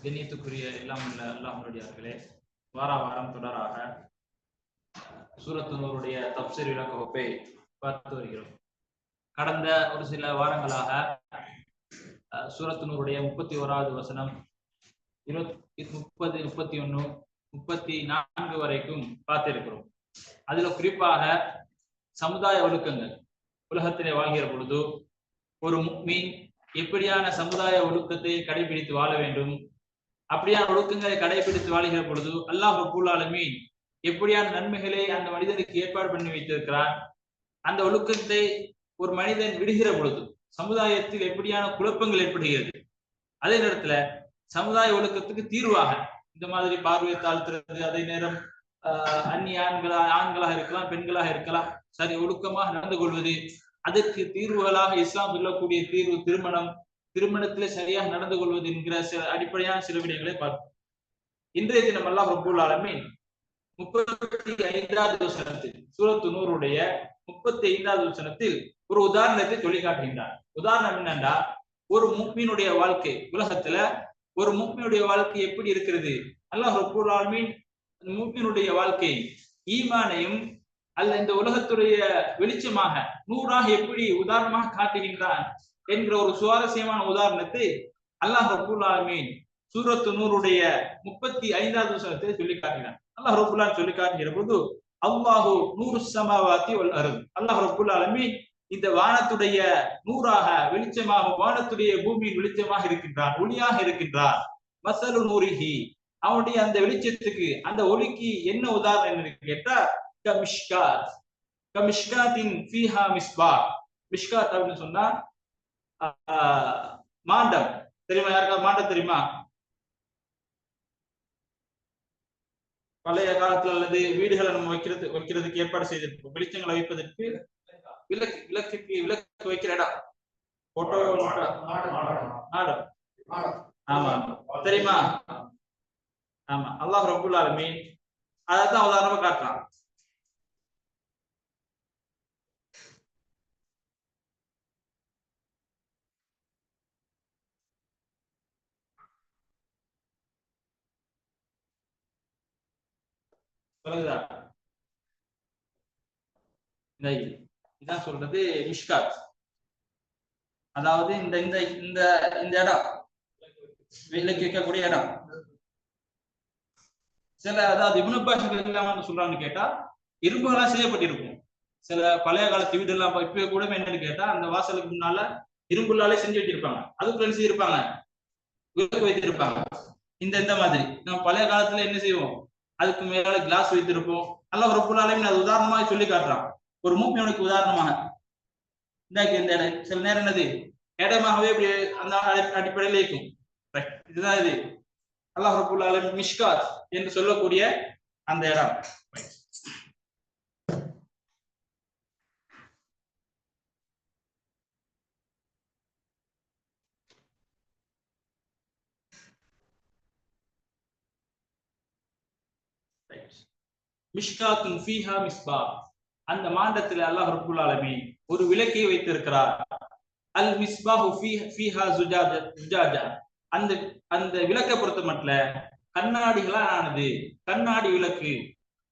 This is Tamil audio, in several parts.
கண்ணியத்துக்குரிய எல்லாம் உள்ள அல்லாஹ்வுடையார்களே, வார வாரம் தொடராக சூரத்து நூருடைய தப்சீர் விளக்க வகுப்பை பார்த்து வருகிறோம். கடந்த ஒரு சில வாரங்களாக சூரத்து நூருடைய 31வது வசனம் 30, 31, 34 வரைக்கும் பார்த்திருக்கிறோம். அதுல குறிப்பாக சமுதாய ஒழுக்கங்கள், உலகத்திலே வாழ்கிற பொழுது ஒரு முஃமின் எப்படியான சமுதாய ஒழுக்கத்தை கடைபிடித்து வாழ வேண்டும், அப்படியான ஒழுக்கங்களை கடைபிடித்து வாழ்கிற பொழுது அல்லாஹ் ரப்பல் ஆலமீன் எப்படியான நன்மைகளை அந்த மனிதனுக்கு ஏற்பாடு பண்ணி வைத்திருக்கிறான், அந்த ஒழுக்கத்தை ஒரு மனிதன் விடுகிற பொழுது சமுதாயத்தில் எப்படியான குழப்பங்கள் ஏற்படுகிறது, அதே நேரத்துல சமுதாய ஒழுக்கத்துக்கு தீர்வாக இந்த மாதிரி பார்வையை தாழ்த்துறது, அதே நேரம் அந்நிய ஆண்களாக இருக்கலாம், பெண்களாக இருக்கலாம், சரி ஒழுக்கமாக நடந்து கொள்வது, அதற்கு தீர்வுகளாக இஸ்லாம் சொல்லக்கூடிய தீர்வு திருமணத்திலே சரியாக நடந்து கொள்வது என்கிற சில அடிப்படையான சில விடயங்களை பார்ப்போம். இன்றைய தினம் அல்லாஹ் ரப்பல் ஆலமீன் 35வது வசனத்தில், சூரத்து நூருடைய 35வது வசனத்தில் ஒரு உதாரணத்தை சொல்லி காட்டுகின்றார். உதாரணம் என்னன்னா, ஒரு முஃமினுடைய வாழ்க்கை, உலகத்துல ஒரு முஃமினுடைய வாழ்க்கை எப்படி இருக்கிறது, அல்லாஹ் ரப்பல் ஆலமீன் முஃமினுடைய வாழ்க்கை ஈமானையும் அல்ல இந்த உலகத்துடைய வெளிச்சமாக நூறாக எப்படி உதாரணமாக காட்டுகின்றான் என்கிற ஒரு சுவாரஸ்யமான உதாரணத்தை அல்லாஹ் ரப்பல் ஆலமீன் சூரத்து நூருடைய 35வது வசனத்தை சொல்லி காட்டினான். அல்லாஹ் ரப்பல் ஆலமீன் சொல்லி காட்டுகிற போது, அல்லாஹு நூறு ஸமாவாத்தி வல் அர்த், அல்லாஹ் ரப்பல் ஆலமீன் இந்த வானத்துடைய நூறாக வெளிச்சமாக, வானத்துடைய பூமியின் வெளிச்சமாக இருக்கின்றான், ஒளியாக இருக்கின்றான். மஸலு நூரிஹி, அவனுடைய அந்த வெளிச்சத்துக்கு, அந்த ஒளிக்கு என்ன உதாரணம் என்று கேட்டா, கமிஷ்காத்தின் ஃபீஹா மிஸ்பாஹ். மிஷ்காத் அப்படின்னு சொன்னா மாண்டம் தெரியுமா? யாருக்காவது மாண்டம் தெரியுமா? பழைய காலத்துல அல்லது வீடுகளை நம்ம வைக்கிறதுக்கு ஏற்பாடு செய்திருப்போம். வெளிச்சங்களை வைப்பதற்கு விளக்கு வைக்கிற இடம், போட்டோ மாடம். ஆமா, தெரியுமா? ஆமா, அல்லாஹ் ரப்பல் ஆலமீன் அதான் உதாரணமா காட்டுறான். இதான் சொல்றது மிஷ்காத். அதாவது இந்த இந்த இந்த இந்த இடம் விலக்கி வைக்கக்கூடிய இடம். சில அதாவது இப்னு அப்பாஸ் சொல்றான்னு கேட்டா, இரும்புகளா செய்யப்பட்டிருக்கும். சில பழைய காலத்து வீடு எல்லாம் இப்ப கூட என்னன்னு கேட்டா, அந்த வாசலுக்கு முன்னால இரும்புள்ளாலே செஞ்சு வச்சிருப்பாங்க, அதுக்குள்ள என்ன செய்திருப்பாங்க, விளக்கு வைத்திருப்பாங்க. இந்த மாதிரி நம்ம பழைய காலத்துல என்ன செய்வோம், அதுக்கு மேல கிளாஸ் வைத்திருப்போம். அல்லாஹ் ரப்பல் ஆலமீன் அது உதாரணமாக சொல்லி காட்டுறான். ஒரு முஃமினுக்கு உதாரணமாக இந்த சில நேரம் என்னது இடமாகவே அந்த அடிப்படையில் இருக்கும். இதுதான் இது அல்லாஹ் ரப்பல் ஆலமீன் மிஷ்காத் என்று சொல்லக்கூடிய அந்த இடம். மிஷ்காத்துன் ஃபீஹா மிஸ்பாஹ், அந்த மாண்டத்தில் அல்லாஹ் ரப்பல் ஆலமீன் ஒரு விளக்கை வைத்திருக்கிறார். அல் மிஸ்பாஹு ஃபீஹா ஜுஜாஜா, அந்த அந்த விளக்கை பொறுத்த மட்டும் கண்ணாடிகளால் ஆனது, கண்ணாடி விளக்கு.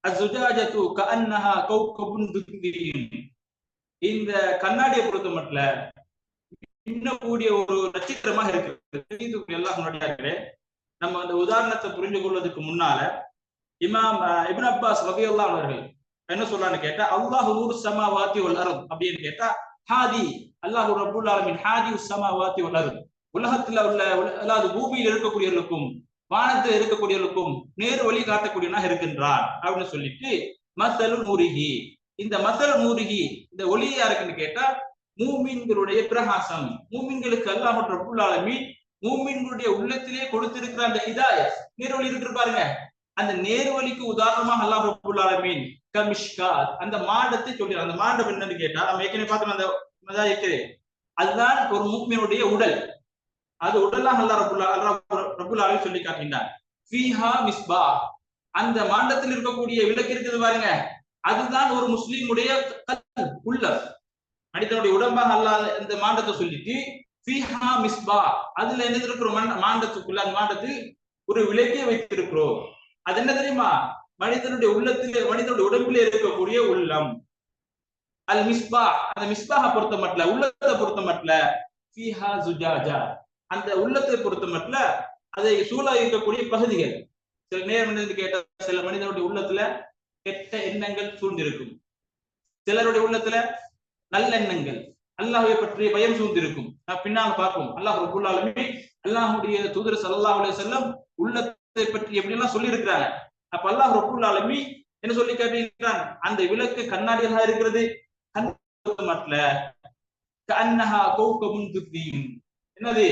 அஸ்ஸுஜாஜத்து கஅன்னஹா கௌகபுன் துர்ரியின், இந்த கண்ணாடியை பொறுத்த மட்டும் இன்னக்கூடிய ஒரு நட்சத்திரமாக இருக்கிறது. எல்லாம் நம்ம அந்த உதாரணத்தை புரிந்து கொள்வதற்கு முன்னால இமாம் இப்னு அப்பாஸ் ரலியல்லாஹு அன்ஹு அவர்கள் என்ன சொல்றான்னு கேட்டா, அல்லாஹு நூறு ஸமாவாத்தி வல் அர்த் அப்படின்னு கேட்டா, ஹாதி அல்லாஹ் ரப்பல் ஆலமீன் ஹாதி ஸமாவாத்தி வல் அர்த், உலகத்துல உள்ள அதாவது பூமியில் இருக்கக்கூடியவர்களுக்கும் வானத்தில் இருக்கக்கூடியவர்களுக்கும் நேர் வழி காட்டக்கூடியவனாக இருக்கின்றான் அப்படின்னு சொல்லிட்டு, மஸலு நூரிஹி, இந்த மஸலு நூரிஹி இந்த ஒளி யாருக்குன்னு கேட்டா மூமின்களுடைய பிரகாசம். மூமின்களுக்கு அல்லாஹ் ரப்பல் ஆலமீன் மூமின்களுடைய உள்ளத்திலே கொடுத்திருக்கிற அந்த ஹிதாயத், நேர்வழி இருக்கு பாருங்க, அந்த நேர்வழிக்கு உதாரணமாக அல்லாஹ் ரப்பல் ஆலமீன் கமிஷ்காத், அந்த மாண்டத்தை சொல்றார். அந்த மாண்டம் என்னன்னு கேட்டா, நம்ம ஏற்கனவே பார்த்தோம் அந்த மதாயிக்கு, அதுதான் ஒரு முஃமினுடைய உடல். அது உடலாக அல்லாஹ் ரப்பல் ஆலமீன் சொல்லி காட்டுகின்றார். ஃபீஹா மிஸ்பாஹ், அந்த மாண்டத்தில் இருக்கக்கூடிய விளக்கு இருக்குது பாருங்க, அதுதான் ஒரு முஸ்லிமுடைய உள்ளம். மனிதனுடைய உடம்பாக அல்லாத இந்த மாண்டத்தை சொல்லிட்டு ஃபீஹா மிஸ்பா, அதுல என்ன இருக்கிறோம் மாண்டத்துக்குள்ள, அந்த மாண்டத்தில் ஒரு விளக்கை வைத்திருக்கிறோம். அது என்ன தெரியுமா? மனிதனுடைய உள்ளத்திலே, மனிதனுடைய உடம்பிலே இருக்கக்கூடிய உள்ளம். அல் மிஸ்பா, அந்த மிஸ்பாக பொறுத்த மட்டும், உள்ளத்தை பொறுத்த மட்டும் ஃபீஹா ஜுஜாஜா, அந்த உள்ளத்தை பொறுத்த மட்டும் அதை சூழ இருக்கக்கூடிய பகுதிகள். சில நேரம் கேட்ட, சில மனிதனுடைய உள்ளத்துல கெட்ட எண்ணங்கள் சூழ்ந்திருக்கும், சிலருடைய உள்ளத்துல நல்லெண்ணங்கள், அல்லாஹ்வை பற்றிய பயம் சூழ்ந்திருக்கும். நான் பின்னால் பார்ப்போம். அல்லாஹ் ரப்பல் ஆலமீன், அல்லாஹ்வுடைய தூதர் ஸல்லல்லாஹு அலைஹி வஸல்லம் உள்ளத்தை பற்றி எப்படி எல்லாம் சொல்லி இருக்கிறாங்க. அப்ப அல்லாஹ் ரப்பல் ஆலமீன் என்ன சொல்லி காட்டுகிறான்? அந்த விளக்கு கண்ணாடியாக இருக்கிறது, என்னது,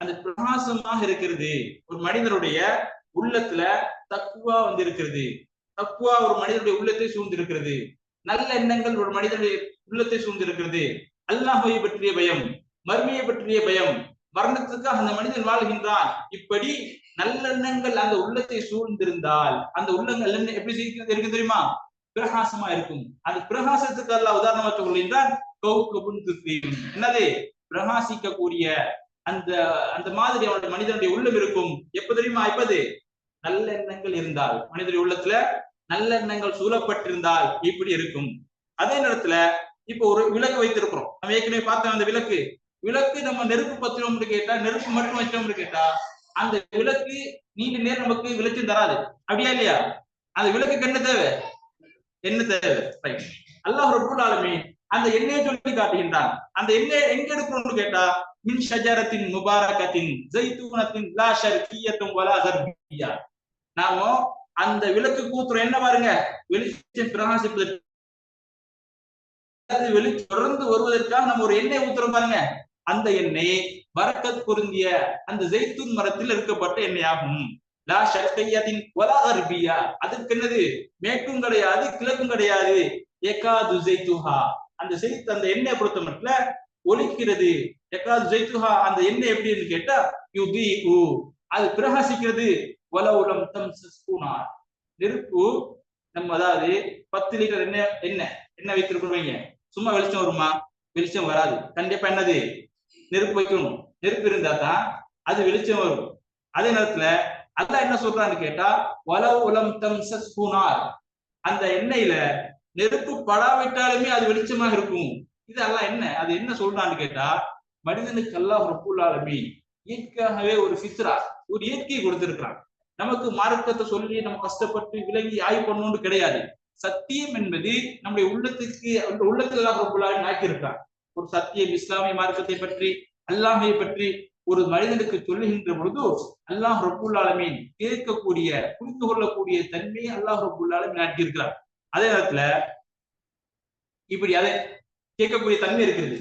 அந்த பிரகாசமாக இருக்கிறது. ஒரு மனிதனுடைய உள்ளத்துல தக்வா வந்து இருக்கிறது. தக்வா ஒரு மனிதனுடைய உள்ளத்தை சூழ்ந்திருக்கிறது. நல்ல எண்ணங்கள் ஒரு மனிதனுடைய உள்ளத்தை சூழ்ந்திருக்கிறது. அல்லாஹ்வை பற்றிய பயம், மர்மையை பற்றிய பயம், மரணத்துக்காக அந்த மனிதன் வாழ்கின்றான். இப்படி நல்லெண்ணங்கள் அந்த உள்ளத்தை சூழ்ந்திருந்தால் அந்த உள்ளங்கள் என்ன எப்படி இருக்கு தெரியுமா? பிரகாசமா இருக்கும். அந்த பிரகாசத்துக்கு அல்லாஹ் உதாரணமாக சொல்கின்றான், என்னது, பிரகாசிக்கக்கூடிய அந்த அந்த மாதிரி அவனுடைய மனிதனுடைய உள்ளம் இருக்கும். எப்ப தெரியுமா? எப்பது நல்ல எண்ணங்கள் இருந்தால், மனிதனுடைய உள்ளத்துல நல்ல எண்ணங்கள் சூழப்பட்டிருந்தால் இப்படி இருக்கும். அதே நேரத்துல இப்போ ஒரு விளக்கு வைத்திருக்கிறோம். நம்ம ஏற்கனவே பார்த்தோம், அந்த விளக்கு நம்ம நெருப்பு பத்திரம்னு கேட்டா, நெருப்பு மட்டும் வச்சோம்னு கேட்டா அந்த விளக்கு நீண்ட நேரம் நமக்கு வெளிச்சம் தராது. அப்படியா இல்லையா? அந்த விளக்குக்கு என்ன தேவை? என்ன தேவை? அல்லாஹ் ரப்பல் ஆலமீன் அந்த எண்ணெயை சொல்லி காட்டுகின்றான். அந்த எண்ணெய் எங்க எடுக்கணும்னு கேட்டா, மின் ஷஜரத்தின் முபாரகத்தின் ஜைத்தூனத்தின் லா ஷர்கியத்தும் வலா கர்பியா. நாம அந்த விளக்கு கூத்துறோம், என்ன பாருங்க, வெளிச்சம் பிரகாசிப்பதற்கு, வெளிச்சம் தொடர்ந்து வருவதற்காக நம்ம ஒரு எண்ணெய் ஊத்துறோம் பாருங்க. அந்த எண்ணெய் பரக்கத் பொருந்திய அந்த ஜெய்தூன் மரத்தில் இருக்கப்பட்ட எண்ணெய் ஆகும். லா ஷர்கியத்தின் வலா கர்பியா, அதுக்கு என்னது, மேற்கும் கிடையாது கிழக்கும் கிடையாது. எகாது ஜைத்துஹா, அந்த எண்ணெய் பொறுத்த மட்டும் ஒலிக்கிறது. எகாது ஜைத்துஹா, அந்த எண்ணெய் எப்படின்னு கேட்டா யுதீஉ, அது பிரகாசிக்கிறது. வலவுலம் தம்சஸ்குனா, நெருப்பு நம்ம அதாவது 10 லிட்டர் எண்ணெய் வைத்திருக்கிறோம், சும்மா வெளிச்சம் வருமா? வெளிச்சம் வராது. கண்டிப்பா என்னது, நெருப்பு வைக்கணும். நெருப்பு இருந்தா தான் அது வெளிச்சம் வரும். அதே நேரத்துல அல்லாஹ் என்ன சொல்றான்னு கேட்டா, வலவுலம் தம்சஸ்குனா, அந்த எண்ணெயில நெருப்பு படாவிட்டாலுமே அது வெளிச்சமாக இருக்கும். இது அல்லாஹ் அது என்ன சொல்றான்னு கேட்டா, மனிதனுக்கு அல்லாஹ் ரப்பல் ஆலமீன் இயற்கையாகவே ஒரு ஃபித்ரா, ஒரு இயற்கையை கொடுத்திருக்கிறான். நமக்கு மார்க்கத்தை சொல்லி நம்ம கஷ்டப்பட்டு விலகி ஆய்வு பண்ணணும்னு கிடையாது. சத்தியம் என்பது நம்முடைய உள்ளத்துக்கு, அந்த உள்ளத்தில் அல்லாஹ் ரப்பல் ஆலமீன் ஆக்கியிருக்கான். ஒரு சத்தியம், இஸ்லாமிய மார்க்கத்தை பற்றி, அல்லாஹை பற்றி ஒரு மனிதனுக்கு சொல்லுகின்ற பொழுது அல்லாஹ் ரப்பல் ஆலமீன் கேட்கக்கூடிய, புரிந்து கொள்ளக்கூடிய தன்மையை அல்லாஹ் ரப்பல் ஆலமீன் ஆக்கியிருக்கிறார். அதே நேரத்துல இப்படி அதை கேட்கக்கூடிய தன்மை இருக்கிறது.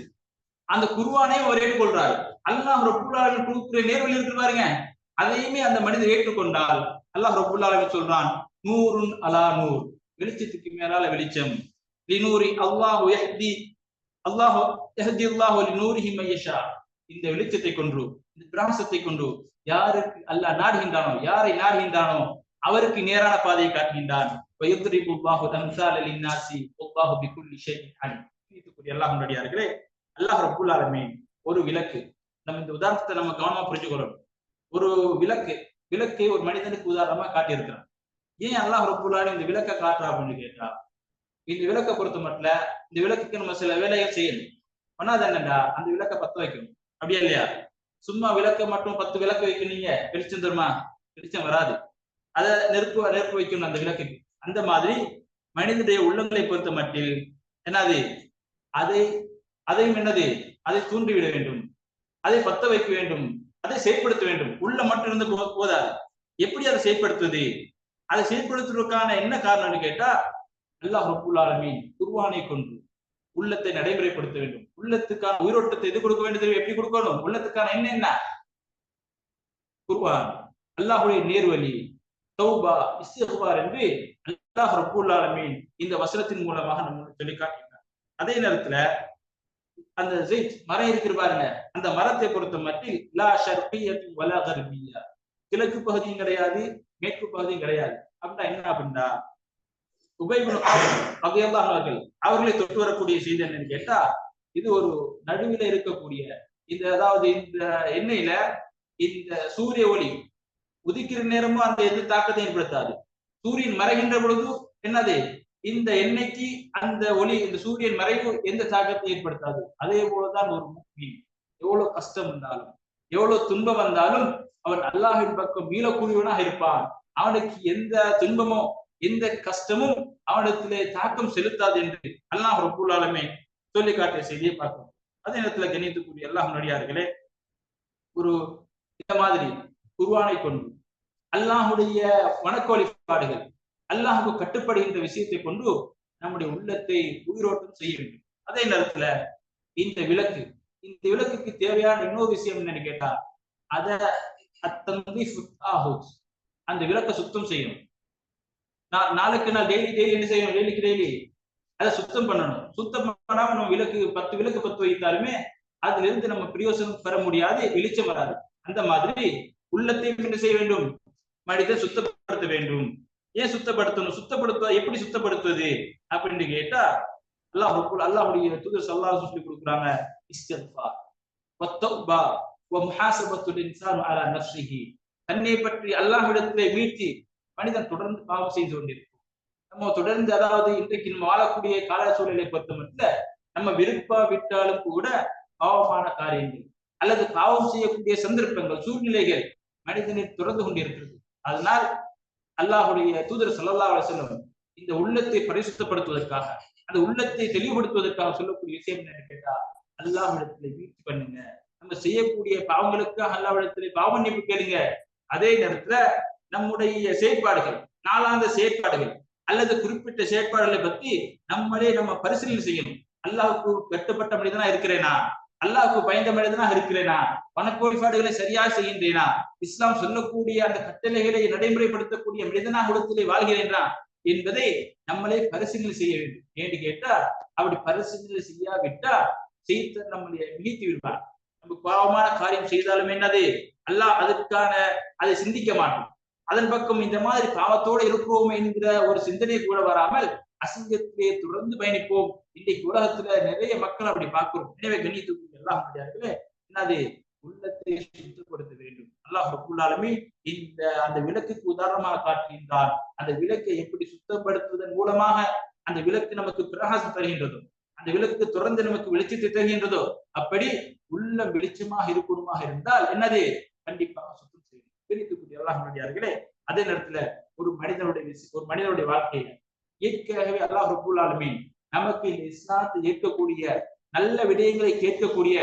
அந்த குர்ஆனை அவர் ஏற்றுக்கொள்றாரு. அல்லாஹ் ரப்பல் ஆலமீன் கொடுக்கிற நேர்வழி இருக்கு பாருங்க, அதையுமே அந்த மனிதர் ஏற்றுக்கொண்டால் அல்லாஹ் ரப்பல் ஆலமீன் சொல்றான், நூருன் அலா நூர், வெளிச்சத்துக்கு மேலால வெளிச்சம். லினூரி அல்லாஹு யஹ்தி, அல்லாஹு யஹ்தி அல்லாஹு லினூரிஹி மய்யஷா, இந்த வெளிச்சத்தை கொண்டு, இந்த பிரகாசத்தை கொண்டு யாருக்கு அல்லாஹ் நாடுகின்றானோ, யாரை நாடுகின்றானோ அவருக்கு நேரான பாதையை காட்டுகின்றான். அல்லாஹ் ரப்பல் ஆலமீன் ஒரு விளக்கு, நம்ம இந்த உதாரணத்தை நம்ம கவனமா புரிஞ்சுக்கணும். ஒரு விளக்கை ஒரு மனிதனுக்கு உதாரணமா காட்டியிருக்கிறான். ஏன் அல்லாஹ் ரப்பல் ஆலமீன் இந்த விளக்கை காட்டுறா அப்படின்னு கேட்டா, இந்த விளக்கை பொறுத்த மட்டும் இந்த விளக்குக்கு நம்ம சில வேலைகள் செய்யணும். பண்ணாத என்னண்டா, அந்த விளக்கை பத்த வைக்கணும். அப்படியா இல்லையா? சும்மா விளக்க மட்டும் 10 விளக்கு வைக்கணுங்க, வெளிச்சம் தருமா? வெளிச்சம் வராது. அதை நெருப்பு வைக்கணும் அந்த விளக்குக்கு. அந்த மாதிரி மனிதனுடைய உள்ளங்களை பொறுத்த மட்டில் என்னது, அதையும் என்னது, அதை தூண்டிவிட வேண்டும், அதை பத்த வைக்க வேண்டும், அதை செயற்படுத்த வேண்டும். உள்ள மட்டும் இருந்து போதாது. எப்படி அதை செயற்படுத்துவது? அதை செயற்படுத்துவதற்கான என்ன காரணம்னு கேட்டா, அல்லாஹ் ரப்பல் ஆலமீன் குர்ஆனை கொண்டு உள்ளத்தை நடைமுறைப்படுத்த வேண்டும். உள்ளத்துக்கான உயிரோட்டத்தை எது கொடுக்க வேண்டும்? எப்படி கொடுக்கணும்? உள்ளத்துக்கான என்ன? குர்ஆன், அல்லாஹ்வுடைய நேர்வழி, தௌபா, இஸ்திக்பார் என்று அல்லாஹ் ரப்பல் ஆலமீன் இந்த வசனத்தின் மூலமாக நம்ம சொல்லி காட்டுகிறார். அதே நேரத்துல அந்த மரம் இருக்கிற பாருங்க, அந்த மரத்தை பொறுத்த மட்டில் லா ஷர்கியத்து வலா கர்பியா, கிழக்கு பகுதியும் கிடையாது மேற்கு பகுதியும் கிடையாது. அப்படின்னா என்ன அப்படின்னா, உபை இப்னு கஅப் ரலியல்லாஹு அன்ஹு அவர்களை தொட்டு வரக்கூடிய செய்தி என்னன்னு கேட்டா, இது ஒரு நடுவில இருக்கக்கூடிய இந்த அதாவது இந்த எண்ணெயில இந்த சூரிய ஒளி உதிக்கிற நேரமும் அந்த எது தாக்கத்தை ஏற்படுத்தாது. சூரியன் மறைகின்ற பொழுது என்னது இந்த எண்ணெய்க்கு அந்த ஒளி இந்த சூரியன் மறைவு எந்த தாக்கத்தை ஏற்படுத்தாது. அதே போலதான் ஒரு முஃமின் எவ்வளவு கஷ்டம் வந்தாலும் எவ்வளவு துன்பம் வந்தாலும் அவன் அல்லாஹ்வின் பக்கம் மீளக்கூடியவனாக இருப்பான். அவனுக்கு எந்த துன்பமோ எந்த கஷ்டமும் அவனிடத்திலே தாக்கம் செலுத்தாது என்று அல்லாஹ் ரப்பல் ஆலமீன் சொல்லி காட்டிய செய்தியை பார்க்கிறோம். அதே நேரத்தில் கண்ணியத்துக்குரிய அல்லாஹ் நடிகார்களே, ஒரு இந்த மாதிரி குர்ஆனை கொண்டு அல்லாஹுடைய வணக்க வழிபாடுகள் அல்லாஹுக்கு கட்டுப்படுகின்ற விஷயத்தை கொண்டு நம்முடைய உள்ளத்தை உயிரோட்டம் செய்ய வேண்டும். அதே நேரத்துல இந்த விளக்குக்கு தேவையான இன்னொரு விஷயம் என்னன்னு கேட்டா அத அந்த விளக்க சுத்தம் செய்யணும். நாளுக்கு நாள் டெய்லி என்ன செய்யணும்? டெய்லி அதை சுத்தம் பண்ணணும். சுத்தம் பண்ணாம நம்ம 10 விளக்கு பத்து வைத்தாலுமே அதுல இருந்து நம்ம பிரயோசனம் பெற முடியாது, வெளிச்சம் வராது. அந்த மாதிரி உள்ளத்தையும் என்ன செய்ய வேண்டும்? மனிதன் சுத்தப்படுத்த வேண்டும். ஏன் சுத்தப்படுத்தணும்? எப்படி சுத்தப்படுத்துவது அப்படின்னு கேட்டா அல்லாஹ்வுடைய தூதர் ஸல்லல்லாஹு அலைஹி வஸல்லம் சொல்லி கொடுக்குறாங்க, இஸ்திக்ஃபார் வத்தௌபா வமுஹாஸபத்துல் இன்சானு அலா நஃப்ஸிஹி. தன்னை பற்றி அல்லாஹ்விடத்திலே மீட்சி மனிதன் தொடர்ந்து பாவம் செய்து கொண்டிருக்கும். நம்ம தொடர்ந்து அதாவது இன்றைக்கு நம்ம வாழக்கூடிய கால சூழலை பொறுத்த மட்டும் நம்ம விருப்பாவிட்டாலும் கூட பாவமான காரியங்கள் அல்லது பாவம் செய்யக்கூடிய சந்தர்ப்பங்கள் சூழ்நிலைகள் மனிதனை தொடர்ந்து கொண்டிருக்கிறது. அதனால் அல்லாஹுடைய தூதர் ஸல்லல்லாஹு அலைஹி வஸல்லம் இந்த உள்ளத்தை பரிசுத்தப்படுத்துவதற்காக அந்த உள்ளத்தை தெளிவுபடுத்துவதற்காக சொல்லக்கூடிய விஷயம் என்னன்னு கேட்டா அல்லாஹ்விடத்திலே மீட்சி பண்ணுங்க. நம்ம செய்யக்கூடிய பாவங்களுக்காக அல்லாஹ்விடத்திலே பாவ மன்னிப்பு கேளுங்க. அதே நேரத்துல நம்முடைய செயற்பாடுகள் நாளாந்த செயற்பாடுகள் அல்லது குறிப்பிட்ட செயற்பாடுகளை பத்தி நம்ம பரிசீலனை செய்யணும். அல்லாஹ்வுக்கு கட்டுப்பட்ட மனிதனா இருக்கிறேனா? அல்லாஹ்வுக்கு பயந்த மனிதனா இருக்கிறேனா? வணக்க வழிபாடுகளை சரியாக செய்கின்றேனா? இஸ்லாம் சொல்லக்கூடிய அந்த கட்டளைகளை நடைமுறைப்படுத்தக்கூடிய மனிதனாக உலகத்திலே வாழ்கிறேனா என்பதை நம்மளே பரிசீலனை செய்ய வேண்டும். ஏன்னு கேட்டா அப்படி பரிசீலனை செய்யாவிட்டா செய்த நம்மளை மிகைத்து விடுவார். நம்ம பாவமான காரியம் செய்தாலும் என்னது அல்லாஹ் அதற்கான அதை சிந்திக்க மாட்டோம். அதன் பக்கம் இந்த மாதிரி பாவத்தோடு இருக்கிறோம் என்கிற ஒரு சிந்தனை கூட வராமல் அசிங்கத்திலே தொடர்ந்து பயணிப்போம். இன்றைக்கு உலகத்துல நிறைய மக்கள் அப்படி பார்க்கிறோம். எனவே கண்ணியத்துக்கு எல்லாம் முடியாதுல என்னது உள்ளத்தை சுத்தப்படுத்த வேண்டும். அல்லாஹ் ரப்பல் ஆலமீன் அந்த விளக்குக்கு உதாரணமாக காட்டுகின்றார். அந்த விளக்கை எப்படி சுத்தப்படுத்துவதன் மூலமாக அந்த விளக்கு நமக்கு பிரகாசம் தருகின்றதோ, அந்த விளக்கு தொடர்ந்து நமக்கு வெளிச்சத்தை தருகின்றதோ, அப்படி உள்ள வெளிச்சமாக இருக்கணுமாக இருந்தால் என்னது கண்டிப்பாக சுத்தம் செய்யும். பிரித்துக்கூடிய அல்லாஹ் நடிகார்களே, அதே நேரத்துல ஒரு மனிதனுடைய வாழ்க்கையில இயற்கையாகவே அல்லாஹ் ரப்பல் ஆலமீன் நமக்கு இந்த இஸ்லாத்தை ஏற்கக்கூடிய நல்ல விடயங்களை கேட்கக்கூடிய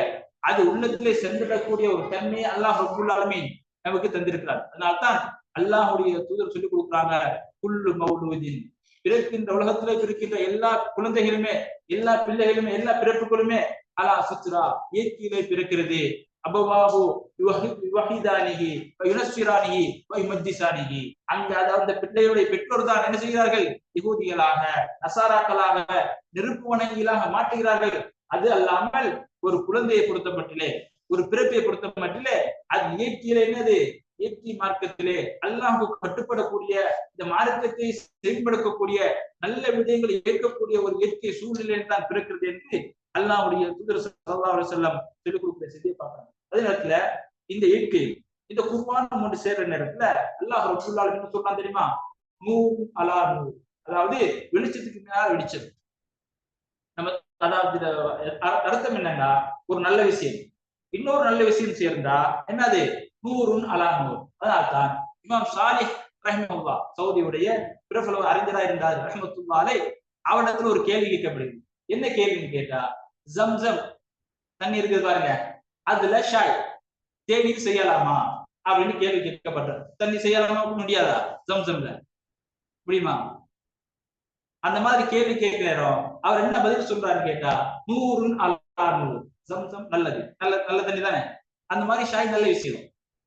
அது உள்ளத்திலே சென்றிடக்கூடிய ஒரு தன்மையை அல்லாஹ் ரப்பல் ஆலமீன் நமக்கு தந்திருக்கிறார். அதனால்தான் அல்லாஹ்வுடைய தூதர் சொல்லிக் கொடுக்குறாங்க, குல்லு மௌலூதின் உலகத்திலே பிறக்கின்ற எல்லா குழந்தைகளுமே எல்லா பிள்ளைகளுமே எல்லா பிறப்புகளுமே அலா ஃபித்ரா இயற்கையிலே பிறக்கிறது. அபவாஹு யுவஹிதானிஹி வயுனஸ்ஸிரானிஹி வயுமஜ்ஜிசானிஹி. அங்க அந்த பிள்ளைகளுடைய பெற்றோர் தான் என்ன செய்கிறார்கள்? யகூதிகளாக நசாராக்களாக நெருப்பு வணங்கிகளாக மாற்றுகிறார்கள். அது அல்லாமல் ஒரு குழந்தையை பொறுத்த மட்டிலே ஒரு பிறப்பை பொறுத்த மட்டிலே அது இயற்கையில என்னது இயற்கை மார்க்கத்திலே அல்லாஹ்வுக்கு கட்டுப்படக்கூடிய இந்த மார்க்கத்தை செயல்படுத்தக்கூடிய நல்ல விடயங்களை ஏற்கக்கூடிய ஒரு இயற்கை சூழ்நிலையில் தான் பிறக்கிறது என்று அல்லாஹ்வுடைய தூதர் ஸல்லல்லாஹு அலைஹி வஸல்லம் சொல்லிக் கொடுக்கிற செய்தியை பார்க்கணும். அதே நேரத்துல இந்த இயற்கை இந்த குர்ஆன் ஒன்று சேர்ற நேரத்துல அல்லாஹ் ரப்பல் ஆலமீன் சொல்றான் தெரியுமா? நூர் அலா நூர், அதாவது வெளிச்சத்துக்கு மேல வெளிச்சம். நம்ம அதாவது அர்த்தம் என்னன்னா ஒரு நல்ல விஷயம் இன்னொரு நல்ல விஷயம் சேர்ந்தா என்னது நூறுன் அலா நூர். அதனால்தான் இமாம் சாலிஹ் ரஹ்மத்துல்லாஹ் சவுதியுடைய பிரபல அறிஞராக இருந்தார் ரஹ்மத்துல்லாஹி அவரிடத்துல ஒரு கேள்வி கேட்கப்படுது. என்ன கேள்வின்னு கேட்டா, ஜம்சம் தண்ணி இருக்குது பாருங்க, அதுல ஷாய் தேநீர் செய்யலாமா அப்படின்னு கேள்வி கேட்கப்பட்டார். தண்ணி செய்யலாமா முடியாதா? ஜம்சம்ல முடியுமா? அந்த மாதிரி கேள்வி கேட்கிற நேரம் அவர் என்ன பதில் சொல்றாருன்னு கேட்டா, நூறுன் அலா நூர், ஜம்சம் நல்லது, நல்ல தண்ணி தானே, அந்த மாதிரி ஷாய் நல்ல விஷயம்.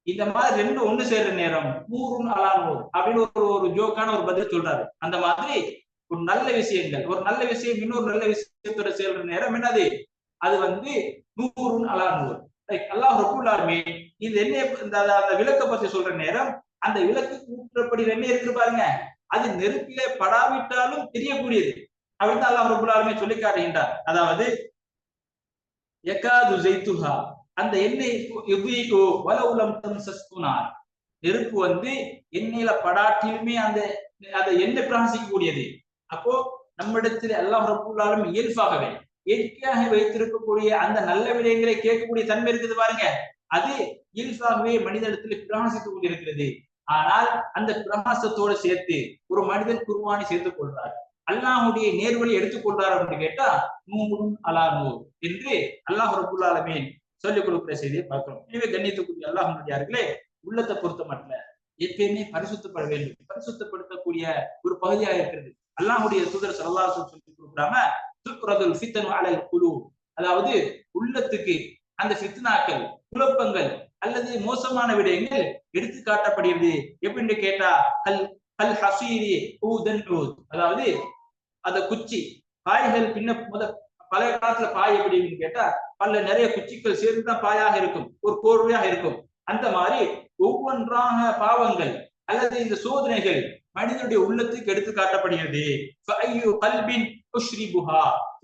இந்த மாதிரி ரெண்டு ஒண்ணு சேர்ற நேரம் நூறுன் அலா நூர் அப்படின்னு ஒரு ஜோக்கான ஒரு பதில் சொல்றாரு. அந்த மாதிரி ஒரு நல்ல விஷயங்கள் ஒரு நல்ல விஷயம் இன்னொரு நல்ல விஷயத்தோட சேர்ற நேரம் என்னது அது நூறுன் அலா நூர். அல்லாஹ் ரப்பல் ஆலமீன் இது என்ன அந்த விளக்க பத்தி சொல்ற நேரம் அந்த விளக்கு ஊற்றப்படி என்ன இருக்கு பாருங்க, அது நெருப்பிலே படாவிட்டாலும் தெரியக்கூடியது அப்படின்னு அல்லாஹ் ரப்பல் ஆலமீன் சொல்லி காட்டுகின்றார். அதாவது யகாது ஜைத்துஹா, அந்த எண்ணெய் யுதீஉ வலவ் லம் தம்சஸ்கு நார், நெருப்பு வந்து எண்ணெயில படாட்டிலுமே அந்த எண்ணெய் பிரகாசிக்கக்கூடியது. அப்போ நம்மிடத்தில் அல்லாஹ் ரப்பல் ஆலமீன் இயல்பாகவே இயற்கையாக வைத்திருக்கக்கூடிய அந்த நல்ல விடயங்களை கேட்கக்கூடிய தன்மை இருக்குது பாருங்க, அது இயல்பாகவே மனிதனிடத்தில் பிரகாசித்துக் கொண்டிருக்கிறது. ஆனால் அந்த பிரகாசத்தோடு சேர்த்து ஒரு மனிதன் குர்பானி சேர்த்துக் கொள்றார், அல்லாஹுடைய நேர்வழி எடுத்துக் கொள்றார் அப்படின்னு கேட்டா நூறும் அலா நூர் என்று அல்லாஹ் ரப்பல் ஆலமீன் சொல்லிக் கொடுக்கிற செய்தியை பார்க்கிறோம். எனவே கண்ணியத்துக்குரிய அல்லாஹ்வுடையார்களே, உள்ளத்தை பொறுத்த மட்டும் எப்பயுமே பரிசுத்தப்பட வேண்டும், பரிசுத்தப்படுத்தக்கூடிய ஒரு பகுதியாக இருக்கிறது. அல்லாஹ்வுடைய தூதர் ஸல்லல்லாஹு அலைஹி வஸல்லம் சொல்லி கொடுக்குறாங்க, துக்ரதுல் ஃபித்னு அலல் குலூப், அதாவது உள்ளத்துக்கு அந்த ஃபித்னாக்கள், குழப்பங்கள் அல்லது மோசமான விடயங்கள் எடுத்து காட்டப்படுகிறது. எப்படின்னு கேட்டா அல் அல் ஹசீரி ஊதன் ஊத், அதாவது அந்த குச்சி பாய்கள் பின்ன பழைய காலத்துல பாய் எப்படின்னு கேட்டா நிறைய குச்சிகள் சேர்ந்துதான் பாயாக இருக்கும், ஒரு கோர்வையாக இருக்கும். அந்த மாதிரி ஒவ்வொன்றாக பாவங்கள் அல்லது இந்த சோதனைகள் மனிதனுடைய உள்ளத்துக்கு எடுத்து காட்டப்படுகிறது.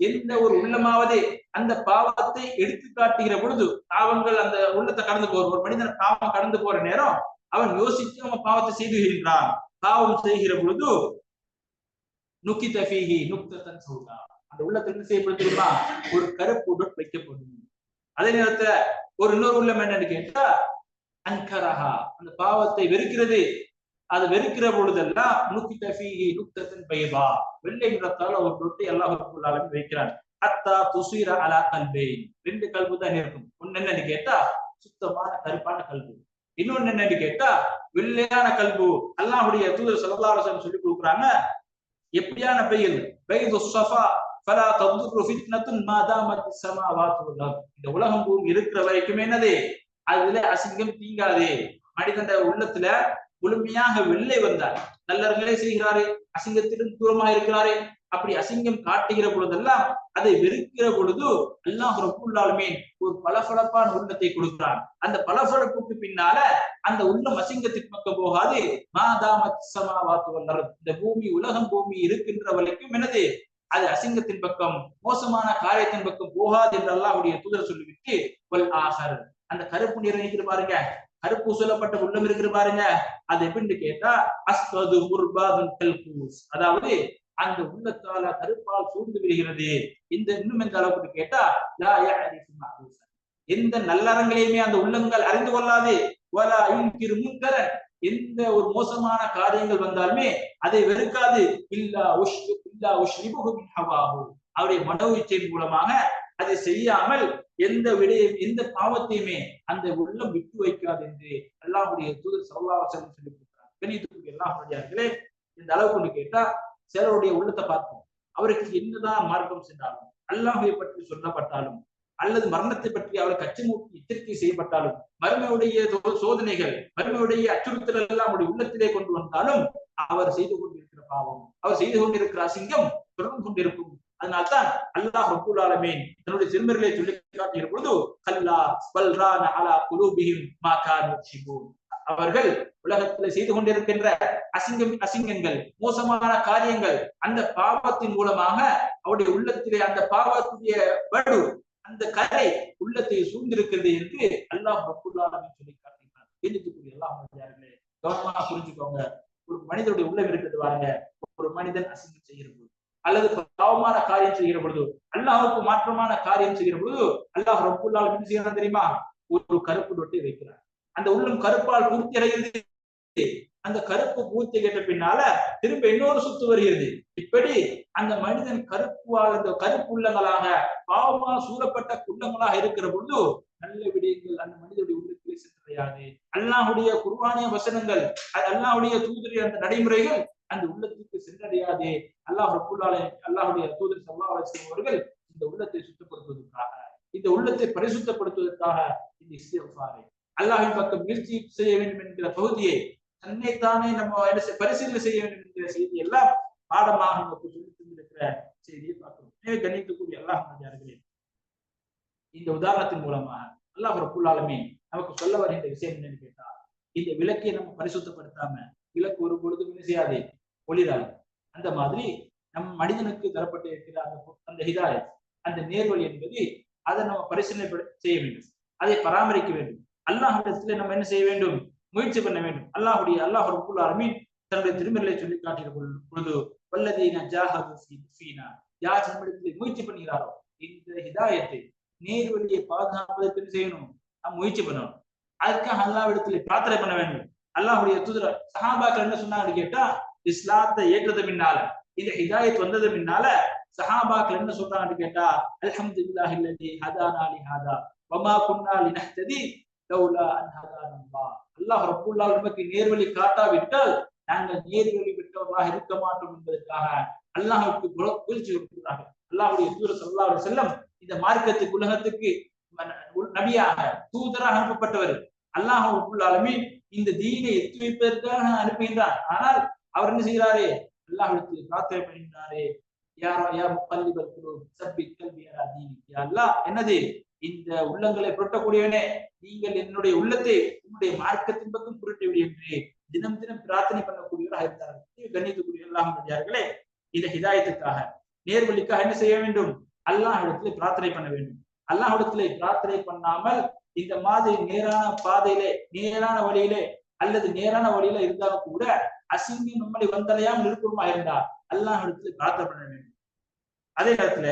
எந்த ஒரு உள்ளமாவது அந்த பாவத்தை எடுத்து காட்டுகிற பொழுது, பாவங்கள் அந்த உள்ளத்தை கடந்து போற ஒரு மனிதன் பாவம் கடந்து போற நேரம் அவன் யோசித்து அவன் பாவத்தை செய்து வருகின்றான். பாவம் செய்கிற பொழுது நுக்கித ஃபீஹி நுக்தத்தன் சௌதா, அந்த உள்ளத்துல என்ன செய்யப்படுதுன்னா ஒரு கருப்பு டொட் வைக்கப்படும். அதே நேரத்துல ஒரு இன்னொரு உள்ளம் என்னன்னு கேட்டா அன்கரஹா, அந்த பாவத்தை வெறுக்கிறது. அது வெறுக்கிற பொழுதெல்லாம் நுக்கித ஃபீஹி நுக்தத்தன் பைதா, வெள்ளை நிறத்தால ஒரு டொட்டை அல்லாஹ் ரப்பல் ஆலமீன் வைக்கிறான். ஹத்தா துஸீர அலா கல்பைன், ரெண்டு கல்பு தான் இருக்கும். ஒன்னு என்னன்னு கேட்டா சுத்தமான கருப்பான கல்பு, இன்னொன்னு என்னன்னு கேட்டா வெள்ளையான கல்பு. அல்லாஹ்வுடைய தூதர் ஸல்லல்லாஹு அலைஹி வஸல்லம் சொல்லி கொடுக்குறாங்க, எப்படியான பெயர் பைது ஸஃபா ஃபலா ததுர் ஃபித்னத்துன் மா தாமத் ஸமாவாத்து வல் அர்த், இந்த உலகம் பூமி இருக்கிற வரைக்கும் என்னது அதுல அசிங்கம் தீங்காது. மனிதனுடைய உள்ளத்துல முழுமையாக வெள்ளை வந்தார், நல்லவர்களே செய்கிறாரு, அசிங்கத்திலும் தூரமாக இருக்கிறாரு. அப்படி அசிங்கம் காட்டுகிற பொழுதெல்லாம் அதை வெறுக்கிற பொழுது அல்லாஹ் ரப்பல் ஆலமீன் ஒரு பளபளப்பான உள்ளத்தை கொடுக்கிறான். அந்த பளபளப்புக்கு பின்னால அந்த உள்ளம் அசிங்கத்தின் பக்கம் போகாது. மாதாமத் ஸமாவாத்து வல் அர்த், இந்த பூமி உலகம் பூமி இருக்கின்ற வரைக்கும் என்னது அது அசிங்கத்தின் பக்கம் மோசமான காரியத்தின் பக்கம் போகாது என்று அல்லாஹ்வுடைய தூதர் சொல்லிவிட்டு வல் ஆஹர், அந்த கருப்பு நிறம் இருக்கிற பாருங்க, கருப்பு சொல்லப்பட்ட உள்ளம் இருக்கிற பாருங்க, அது எப்படின்னு கேட்டா அஸ்வது முர்பாதுன் கல்கூஸ், அதாவது அந்த உள்ளத்தால கருப்பால் சூழ்ந்து விடுகிறது. இந்த இன்னும் எந்த அளவுக்கு கேட்டா லா யஅரிஃபு மஅரூஃபன், எந்த நல்லறங்களையுமே அந்த உள்ளங்கள் அறிந்து கொள்ளாது. வலா யுன்கிரு முன்கரன், எந்த ஒரு மோசமான காரியங்கள் வந்தாலுமே அதை வெறுக்காது. இல்லா உஷ்ரிபுஹு மின் ஹவாஹு, அவருடைய மனோ இச்சையின் மூலமாக அதை செய்யாமல் எந்த விடயம் எந்த பாவத்தையுமே அந்த உள்ளம் விட்டு வைக்காது என்று அல்லாஹ்வுடைய தூதர் ஸல்லல்லாஹு அலைஹி வஸல்லம் சொல்லி கொடுக்கிறார். கண்ணியத்துக்குரிய அல்லாஹ்வுடையார்களே, இந்த அளவுக்கு கேட்டா சிலருடைய உள்ளத்தை பார்ப்போம், அவருக்கு என்னதான் மார்க்கம் சென்றாலும், அல்லாஹ்வை பற்றி சொல்லப்பட்டாலும் அல்லது மரணத்தை பற்றி அவருக்கு அச்சமூட்டி எச்சரிக்கை செய்யப்பட்டாலும், மறுமையுடைய சோதனைகள் மறுமையுடைய அச்சுறுத்தல் எல்லாம் அவருடைய உள்ளத்திலே கொண்டு வந்தாலும் அவர் செய்து கொண்டிருக்கிற பாவம், அவர் செய்து கொண்டிருக்கிற அசிங்கம் தொடர்ந்து கொண்டிருக்கும். அதனால்தான் அல்லாஹ் ரப்பல் ஆலமீன் தன்னுடைய திருமறைகளை சொல்லி காட்டுகிற பொழுது கல்லா பல் ரான அலா குலூபிஹிம் மா கானூ யக்ஸிபூன், அவர்கள் உலகத்தில் செய்து கொண்டிருக்கின்ற அசிங்கங்கள் மோசமான காரியங்கள் அந்த பாவத்தின் மூலமாக அவருடைய உள்ளத்திலே அந்த பாவத்துடைய வடு அந்த கரை உள்ளத்தை சூழ்ந்திருக்கிறது என்று அல்லாஹ் ரப்பல் ஆலமீன் சொல்லி காட்டுகிறார். எதுக்குரிய அல்லாஹ்வுடையார்களே, கவனமாக புரிஞ்சுக்கோங்க. ஒரு மனிதனுடைய உள்ளம் இருக்கிறது பாருங்க, ஒரு மனிதன் அசிங்கம் செய்கிற பொழுது அல்லது பாவமான காரியம் செய்கிற பொழுது, அல்லாஹ்வுக்கு மாற்றமான காரியம் செய்கிற பொழுது அல்லாஹ் ரப்பல் ஆலமீன் என்ன செய்யறான் தெரியுமா, ஒரு கருப்பு டொட்டை வைக்கிறார். அந்த உள்ளம் கருப்பால் பூர்த்தி அடைகிறது. அந்த கருப்பு பூர்த்தி கேட்ட பின்னால திரும்ப இன்னொரு சுத்து வருகிறது. இப்படி அந்த மனிதன் கருப்பால் அந்த கருப்பு உள்ளங்களாக பாவமாக சூழப்பட்ட உள்ளங்களாக இருக்கிற பொழுது நல்ல விடயங்கள் அந்த மனிதனுடைய உள்ளத்திலே சென்றடையாது. அல்லாஹ்வுடைய குர்ஆனிய வசனங்கள், அல்லாஹ்வுடைய தூதருடைய அந்த நடைமுறைகள் அந்த உள்ளத்துக்கு சென்றடையாது. அல்லாஹ் ரப்பல் ஆலமீன் அல்லாஹ்வுடைய தூதர் ஸல்லல்லாஹு அலைஹி வஸல்லம் அவர்கள் இந்த உள்ளத்தை சுத்தப்படுத்துவதற்காக, இந்த உள்ளத்தை பரிசுத்தப்படுத்துவதற்காக இந்த இஸ்திக்ஃபாரை அல்லாஹ்வின் பக்கம் முயற்சி செய்ய வேண்டும் என்கிற பகுதியை தன்னைத்தானே நம்ம பரிசீலனை செய்ய வேண்டும் என்கிற செய்தி எல்லாம் பாடமாக நமக்கு சொல்லி தந்திருக்கிற செய்தியை பார்க்கிறோம். எனவே கண்ணியத்துக்குரிய அல்லாஹ்வுடையார்களே, இந்த உதாரணத்தின் மூலமாக அல்லாஹ் ரப்பல் ஆலமீன் நமக்கு சொல்ல வருகின்ற விஷயம் என்னன்னு கேட்டா, இந்த விளக்கை நம்ம பரிசுத்தப்படுத்தாம விளக்கு ஒரு பொழுது என்ன செய்யாது, ஒளிராது. அந்த மாதிரி நம் மனிதனுக்கு தரப்பட்டு இருக்கிற அந்த ஹிதாயத், அந்த நேர்வழி என்பது அதை நம்ம பரிசீலனை செய்ய வேண்டும், அதை பராமரிக்க வேண்டும். அல்லாஹ்விடத்திலே நம்ம என்ன செய்ய வேண்டும்? முயற்சி பண்ண வேண்டும். அல்லாஹ் ரப்பல் ஆலமீன் தன்னுடைய திருமறையை சொல்லி காட்டிய பொழுது வல்லதீன ஜாஹது ஃபீனா, யார் நம்மிடத்தில் முயற்சி பண்ணுகிறாரோ இந்த ஹிதாயத்தை நேர்வழியை பாதுகாப்பதற்கு என்ன செய்யணும்? நாம் முயற்சி பண்ணணும். அதுக்காக அல்லாஹ்விடத்திலே பிரார்த்தனை பண்ண வேண்டும். அல்லாஹ்வுடைய தூதர் சஹாபாக்கள் என்ன சொன்னாங்கன்னு கேட்டா, இஸ்லாத்தை ஏற்றது பின்னால, இந்த ஹிதாயத் வந்தது பின்னால சஹாபாக்கள் என்ன சொல்றாங்கன்னு கேட்டா, அல்ஹம்துலில்லாஹி அல்லதி ஹதானா லிஹாதா வமா குன்னா லினஹ்ததி லௌலா அன் ஹதானல்லாஹ். அல்லாஹ் ரப்பல் ஆலமீன் நமக்கு நேர்வழி காட்டாவிட்டால் நாங்கள் நேர்வழி விட்டவர்களாக இருக்க மாட்டோம் என்பதற்காக அல்லாஹ்வுக்கு புகழ்ச்சி கொடுக்கிறார்கள். அல்லாஹ்வுடைய தூதர் ஸல்லல்லாஹு அலைஹி வஸல்லம் இந்த மார்க்கத்துக்கு, உலகத்துக்கு நபியாக தூதராக அனுப்பப்பட்டவர். அல்லாஹ் ரப்பல் ஆலமீன் இந்த தீனை எத்தி வைப்பதற்காக அனுப்புகின்றார். ஆனால் அவர் என்ன செய்கிறாரே? அல்லாஹ்விடத்தில் பிரார்த்தனை பண்ணுகிறாரே, யா முகல்லிபல் குலூப் சப்பித் கல்பி அலா தீனிக். யா அல்லாஹ், என்னது இந்த உள்ளங்களை புரட்டக்கூடியவனே, நீங்கள் என்னுடைய உள்ளத்தை உன்னுடைய மார்க்கத்தின் பக்கம் புரட்டி விடு என்று தினம் தினம் பிரார்த்தனை பண்ணக்கூடியவராக இருந்தார்கள். கண்ணியத்துக்குரிய அல்லாஹ்விடையார்களே, இந்த ஹிதாயத்துக்காக, நேர்வழிக்காக என்ன செய்ய வேண்டும்? அல்லாஹ்விடத்திலே பிரார்த்தனை பண்ண வேண்டும். அல்லாஹ்விடத்திலே பிரார்த்தனை பண்ணாமல் இந்த மாதிரி நேரான பாதையிலே, நேரான வழியிலே அல்லது நேரான வழியில இருந்தாலும் கூட அசிங்கி நம்மளை வந்தடையாமல் இருக்குமா இருந்தால் அல்லாஹ்விடத்திலே பிரார்த்தனை பண்ண வேண்டும். அதே நேரத்துல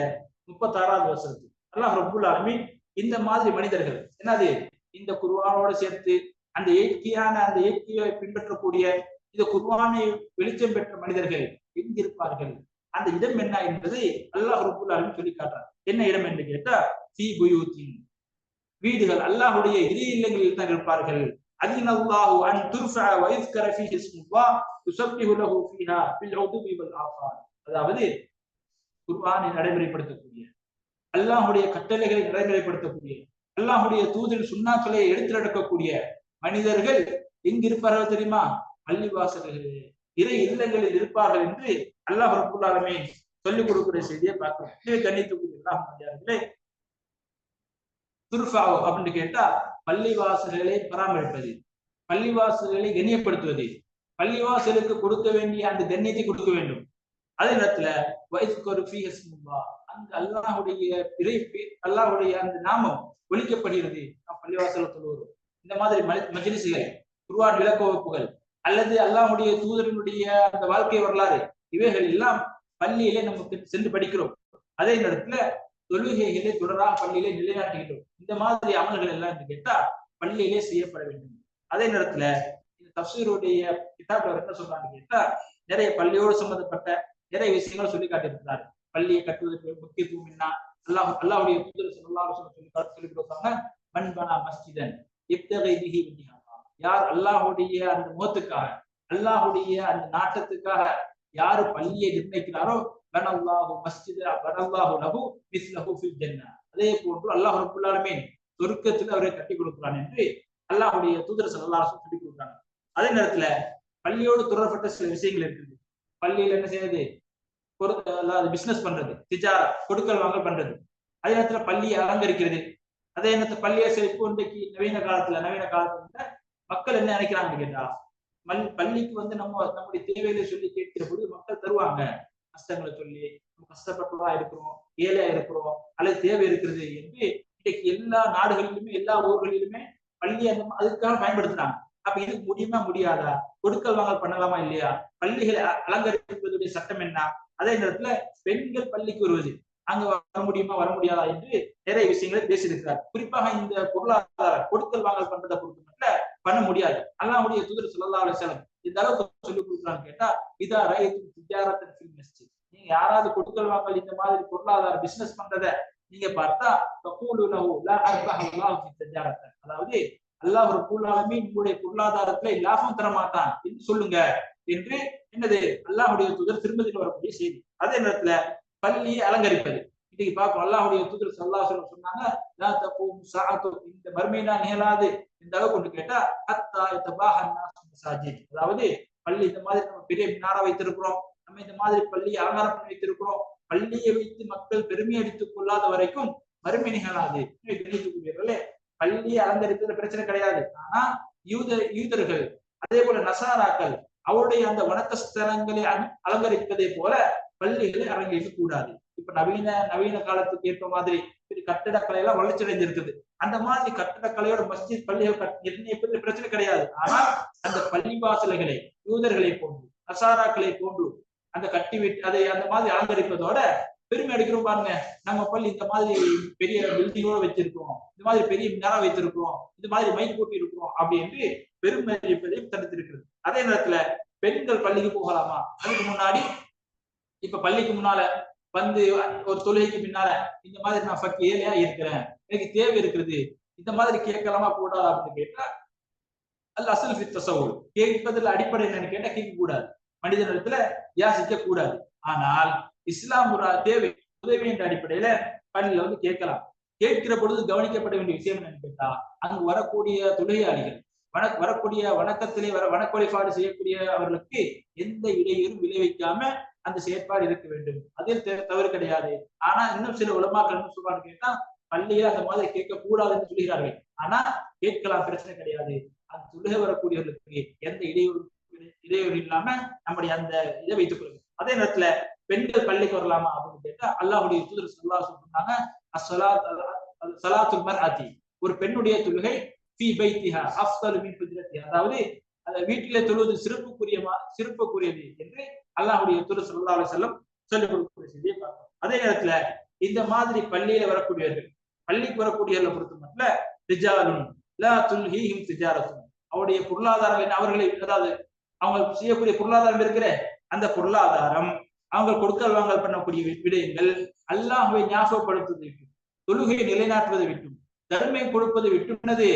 36வது வசனத்தில் அல்லாஹ் ரப்பல் ஆலமீன் இந்த மாதிரி மனிதர்கள் என்னது, இந்த குர்ஆனோட சேர்த்து அந்த இயற்கையை பின்பற்றக்கூடிய இந்த குர்ஆனை வெளிச்சம் பெற்ற மனிதர்கள் எங்கிருப்பார்கள், அந்த இடம் என்ன என்பதை அல்லாஹ் ரப்பல் ஆலமீன் சொல்லி காட்டுறார். என்ன இடம் என்று கேட்டா, ஃபீ புயூத்தின், வீடுகள், அல்லாஹ்வுடைய இறை இல்லங்களில் தான் இருப்பார்கள். அதினல்லாஹு அன் துர்ஃபஅ வ யுஸ்கர ஃபீஹி இஸ்முல்லாஹ் யுஸப்பிஹு லஹு ஃபீஹா பில் உதுவி வல் ஆஃபார். அதாவது குர்ஆனை நடைமுறைப்படுத்தக்கூடிய, அல்லாஹ்வுடைய கட்டளைகளை நடைமுறைப்படுத்தக்கூடிய, அல்லாஹ்வுடைய தூதர் சுன்னாக்களை எடுத்து நடக்கக்கூடிய மனிதர்கள் எங்கிருப்பார்கள் தெரியுமா? பள்ளிவாசல்களில், இறை இல்லங்களில் இருப்பார்கள் என்று அல்லாஹ் ரப்பல் ஆலமீன் சொல்லிக் கொடுக்கிற செய்தியை பார்க்கிறோம். இதை கண்ணியத்துக்குரிய அல்லாஹ்விடையார்களே, துர்ஃபா அப்படின்னு கேட்டா பள்ளிவாசல்களை பராமரிப்பது, பள்ளிவாசல்களை கண்ணியப்படுத்துவது, பள்ளிவாசலுக்கு கொடுக்க வேண்டிய அந்த கண்ணியத்தை கொடுக்க வேண்டும். அதே நேரத்துல அந்த அல்லாஹ்வுடைய அந்த நாமம் ஒலிக்கப்படுகிறது. பள்ளிவாசல தொழுவோம், இந்த மாதிரி மஜ்லிஸ்கள், குர்ஆன் விளக்க வகுப்புகள் அல்லது அல்லாஹ்வுடைய தூதரினுடைய அந்த வாழ்க்கை வரலாறு, இவைகள் எல்லாம் பள்ளியிலே நமக்கு சென்று படிக்கிறோம். அதே நேரத்துல தொழுகைகளை தொடராக பள்ளியிலே நிலைநாட்டுகின்றோம். இந்த மாதிரி அமல்கள் எல்லாம் என்று கேட்டா பள்ளியிலே செய்யப்பட வேண்டும். அதே நேரத்துல இந்த தஃப்சீருடைய கிதாப்ல என்ன சொல்றாங்க கேட்டா, நிறைய பள்ளியோடு சம்பந்தப்பட்ட நிறைய விஷயங்கள் சொல்லி காட்டியிருக்கிறார். பள்ளியை கட்டுவதற்கு முக்கியத்துவம் என்ன, அல்லாஹ்வுடைய தூதர் ஸல்லல்லாஹு அலைஹி வஸல்லம் சொல்லி கொடுத்தாங்க, மன் பனா மஸ்ஜிதன் இப்தகி பிஹி வஜ்ஹல்லாஹ். யார் அல்லாஹ்வுடைய அந்த முகத்துக்காக, அல்லாஹ்வுடைய அந்த நாட்டத்துக்காக யாரு பள்ளியை நிர்ணயிக்கிறாரோ, பனல்லாஹு மஸ்ஜித பனல்லாஹு லஹு மிஸ்லஹு ஃபில் ஜன்னah. அதே போன்று அல்லாஹ் ரப்பல் ஆலமீன் சொர்க்கத்தில் அவரை கட்டி கொடுக்கிறான் என்று அல்லாஹ்வுடைய தூதர் ஸல்லல்லாஹு அலைஹி வஸல்லம் சொல்லி கொடுத்தாங்க. அதே நேரத்துல பள்ளியோடு தொடர்பட்ட சில விஷயங்கள் இருக்குது. பள்ளியில என்ன செய்யறது, பிசினஸ் பண்றது, திஜாரா, கொடுக்கல் வாங்கல் பண்றது. அதே நேரத்துல பள்ளியை அலங்கரிக்கிறது. அதே நேரத்துல பள்ளியை இப்போ இன்றைக்கு நவீன காலத்துல மக்கள் என்ன நினைக்கிறாங்கன்னு கேட்டா, பள்ளிக்கு நம்முடைய தேவைகளை சொல்லி கேட்கிற பொழுது மக்கள் தருவாங்க. கஷ்டங்களை சொல்லி நம்ம கஷ்டப்பட்டதா இருக்கிறோம், ஏழையா இருக்கிறோம் அல்லது தேவை இருக்கிறது என்று இன்னைக்கு எல்லா நாடுகளிலுமே எல்லா ஊர்களிலுமே பள்ளியை அதுக்காக பயன்படுத்துறாங்க. அப்ப இதுக்கு முடியுமா முடியாதா, கொடுக்கல் வாங்கல் பண்ணலாமா இல்லையா, பள்ளிகளை அலங்கரிப்பதுடைய சட்டம் என்ன, அதே நேரத்துல பெண்கள் பள்ளிக்கு வருவது அங்க வர முடியுமா வர முடியாதா என்று நிறைய விஷயங்களை பேசியிருக்கிறார். குறிப்பாக இந்த பொருளாதார கொடுக்கல் வாங்கல் பண்றதை பொறுத்த மட்டும் பண்ண முடியாது. அல்லாஹ்வுடைய தூதர் ஸல்லல்லாஹு அலைஹி வஸல்லம் இந்த அளவுக்கு சொல்லி கொடுக்குறான்னு கேட்டா, இதா ரஅய்தும் திஜாரத்தன் ஃபில் மஸ்ஜித், நீங்க யாராவது கொடுக்கல் வாங்கல் இந்த மாதிரி பொருளாதார பிசினஸ் பண்றத நீங்க பார்த்தா, தகூலு லஹு லா அர்பஹல்லாஹு ஃபி திஜாரத்தன், அதாவது அல்லாஹ் ரப்பல் ஆலமீன் உங்களுடைய பொருளாதாரத்துல லாபம் தர மாட்டான் என்று சொல்லுங்க என்று என்னது அல்லாஹ்வுடைய தூதர் திருமதியில் வரக்கூடிய செய்தி. அதே நேரத்துல பள்ளியை அலங்கரிப்பது இன்னைக்கு பார்ப்போம். அல்லாஹ்வுடைய தூதர் ஸல்லல்லாஹு அலைஹி வஸல்லம் சொன்னாங்க, லா தகூம் ஸாஅத்து, இந்த மர்மைனா நிகழாது இந்த அளவுக்கு கொண்டு கேட்டா, ஹத்தா யதபாஹன் நாஸ் மசாஜித், அதாவது பள்ளி இந்த மாதிரி நம்ம பெரிய மினாரா வைத்திருக்கிறோம், நம்ம இந்த மாதிரி பள்ளியை அலங்காரம் பண்ணி வைத்திருக்கிறோம், பள்ளியை வைத்து மக்கள் பெருமை அடித்துக் கொள்ளாத வரைக்கும் மறுமை நிகழாது. தெரிவித்துக்கூடியவர்களே, பள்ளியை அலங்கரிப்பது பிரச்சனை கிடையாது. ஆனா யூதர்கள் அதே போல நசாராக்கள் அவருடைய அந்த வணக்க ஸ்தலங்களை அலங்கரிப்பதை போல பள்ளிகளை அலங்கரிக்க கூடாது. இப்ப நவீன காலத்துக்கு ஏற்ற மாதிரி கட்டடக்கலை எல்லாம் வளர்ச்சி அடைஞ்சிருக்குது. அந்த மாதிரி கட்டடக்கலையோட மஸ்ஜித் பள்ளிகள் நிர்ணயிப்பது பிரச்சனை கிடையாது. ஆனால் அந்த பள்ளிவாசல்களை யூதர்களை போன்று அசாராக்களை போன்று அந்த கட்டிவிட்டு அதை அந்த மாதிரி அலங்கரிப்பதோட பெருமை அடிக்கிறோம் பாருங்க. நம்ம பள்ளி இந்த மாதிரி பெரிய பில்டிங்கோட வச்சிருக்கோம், இந்த மாதிரி பெரிய மினாரா வைத்திருக்கிறோம், இந்த மாதிரி மைக் போட்டி இருக்கிறோம் அப்படி என்று பெருமை அளிப்பதையும் தடுத்திருக்கிறது. அதே நேரத்துல பெண்கள் பள்ளிக்கு போகலாமா? அதுக்கு முன்னாடி இப்ப பள்ளிக்கு முன்னால வந்து ஒரு தொழுகைக்கு பின்னால இந்த மாதிரி நான் ஏழையா இருக்கிறேன், எனக்கு தேவை இருக்கிறது, இந்த மாதிரி கேட்கலாமா கூடாது அப்படின்னு கேட்டா அல்ல அசல் தசவுல் கேட்பதில் அடிப்படை என்னன்னு கேட்டா கேட்க கூடாது. மனித நேரத்துல யாசிக்க கூடாது. ஆனால் இஸ்லாம் தேவை உதவி என்ற அடிப்படையில பள்ளியில வந்து கேட்கலாம். கேட்கிற பொழுது கவனிக்கப்பட வேண்டிய விஷயம் என்னன்னு கேட்டா அங்கு வரக்கூடிய தொழுகையாளிகள் வரக்கூடிய வணக்கத்திலே வணக்க வழிபாடு செய்யக்கூடிய அவர்களுக்கு எந்த இடையூறும் விளைவிக்காம அந்த செயற்பாடு இருக்க வேண்டும். அதில் தவறு கிடையாது. ஆனா இன்னும் சில உலமாக்கள் என்ன சொல்றான்னு கேட்டா பள்ளியில அந்த மாதிரி கேட்க கூடாதுன்னு சொல்கிறார்கள். ஆனா கேட்கலாம், பிரச்சனை கிடையாது. அந்த தொழுகை வரக்கூடியவர்களுக்கு எந்த இடையூறு இல்லாம நம்முடைய அந்த இதை வைத்துக் கொள்ளுங்க. அதே நேரத்துல பெண்கள் பள்ளிக்கு வரலாமா அப்படின்னு கேட்டா அல்லாஹ்வுடைய தூதர் ஸல்லல்லாஹு அலைஹி வஸல்லம் ஸலாத்துல் மர்அதி ஒரு பெண்ணுடைய தொழுகை ஃபீ பைத்திஹா அஃதலு மின் ஹுஜ்ரத்திஹா, அதாவது வீட்டிலே தொழுவது சிறப்புக்குரியது என்று அல்லாஹ்வுடைய தூதர் ஸல்லல்லாஹு அலைஹி வஸல்லம் சொல்லிக் கொடுக்கக்கூடிய செய்தியை பார்க்கிறோம். அதே நேரத்துல இந்த மாதிரி பள்ளியில வரக்கூடியவர்கள் பள்ளிக்கு வரக்கூடியவர்களை பொறுத்த மட்டும் ரிஜாலுன் லா துல்ஹீஹிம் திஜாரத்துன், அவருடைய பொருளாதாரம் அவர்களை அதாவது அவங்க செய்யக்கூடிய பொருளாதாரம் இருக்கிற அந்த பொருளாதாரம் அவங்க கொடுக்கல் வாங்கல் பண்ணக்கூடிய விடயங்கள் அல்லாஹ்வை ஞாபகப்படுத்துவதை விட்டும் தொழுகையை நிலைநாட்டுவதை விட்டும் தர்மை கொடுப்பதை விட்டுனது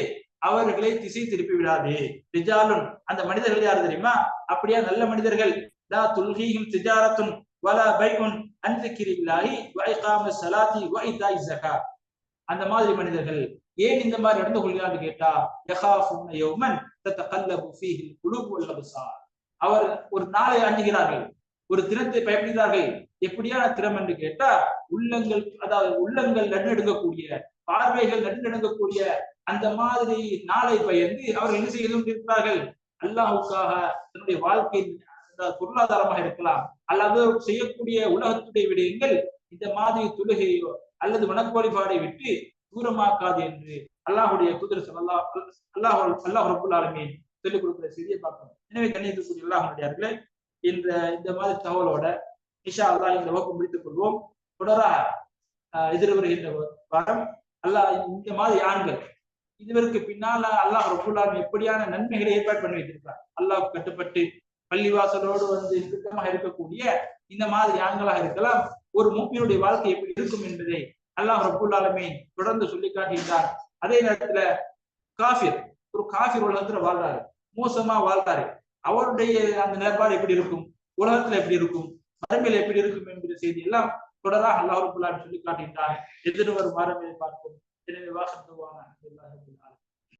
அவர்களை திசை திருப்பி விடாது. ரிஜாலுன் அந்த மனிதர்கள் யார் தெரியுமா? அப்படியா நல்ல மனிதர்கள். லா துல்ஹீஹிம் திஜாரத்துன் வலா பைஉன் அன் ஸிக்ரில்லாஹி வ இகாமஸ் ஸலாத்தி வ இதாஇ ஸகாத். அந்த மாதிரி மனிதர்கள் ஏன் இந்த மாதிரி நடந்து கொள்கிறான்னு கேட்டா யகாஃபுன யௌமன் ததகல்லபு ஃபீஹில் குலூப் வல் அப்சார், அவர் ஒரு நாளை அஞ்சுகிறார்கள், ஒரு தினத்தை பயப்படுகிறார்கள். எப்படியான திறம் என்று கேட்டா உள்ளங்கள் நடுநடுங்கக்கூடிய பார்வைகள் நடுநடுங்கக்கூடிய அந்த மாதிரி நாளை பயந்து அவர்கள் என்ன செய்து கொண்டிருக்கிறார்கள்? அல்லாஹ்வுக்காக தன்னுடைய வாழ்க்கை பொருளாதாரமாக இருக்கலாம் அல்லது செய்யக்கூடிய உலகத்துடைய விடயங்கள் இந்த மாதிரி தொழுகையோ அல்லது வணக்க வழிபாடை விட்டு தூரமாக்காது என்று அல்லாஹ்வுடைய தூதர் அல்லாஹ் ரப்பல் ஆலமீன் சொல்லிக் கொடுக்கிற செய்தியை பார்க்கணும். எனவே கண்ணியத்துக்குரிய அல்லாஹ்வுடையார்களே, இந்த மாதிரி தகவலோட இன்ஷா அல்லாஹ் இந்த வகுப்பு முடித்துக் கொள்வோம். தொடராக எதிர் வருகின்ற வாரம் அல்லாஹ் இந்த மாதிரி ஆண்கள் இதுவருக்கு பின்னால அல்லாஹ் ரப்பல் ஆலமீன் எப்படியான நன்மைகளை ஏற்பாடு பண்ணி வைத்திருக்கிறார். அல்லாஹ் கட்டுப்பட்டு பள்ளிவாசலோடு வந்து சுத்தமாக இருக்கக்கூடிய இந்த மாதிரி ஆண்களாக இருக்கலாம். ஒரு மூப்பினுடைய வாழ்க்கை எப்படி இருக்கும் என்பதை அல்லாஹ் ரப்பல் ஆலமீன் தொடர்ந்து சொல்லி காட்டுகின்றார். அதே நேரத்துல ஒரு காஃபிர் உலகத்துல வாழ்றாரு, மோசமா வாழ்றாரு, அவருடைய அந்த நிலைப்பாடு எப்படி இருக்கும், உலகத்துல எப்படி இருக்கும், மறுமையில எப்படி இருக்கும் என்கிற செய்தி எல்லாம் தொடராக அல்லாஹ் ரப்பல் ஆலமீன் சொல்லி காட்டுகின்றார். எதிர்வரும் வாரங்களை பார்ப்போம். எனவே வாசத்துவான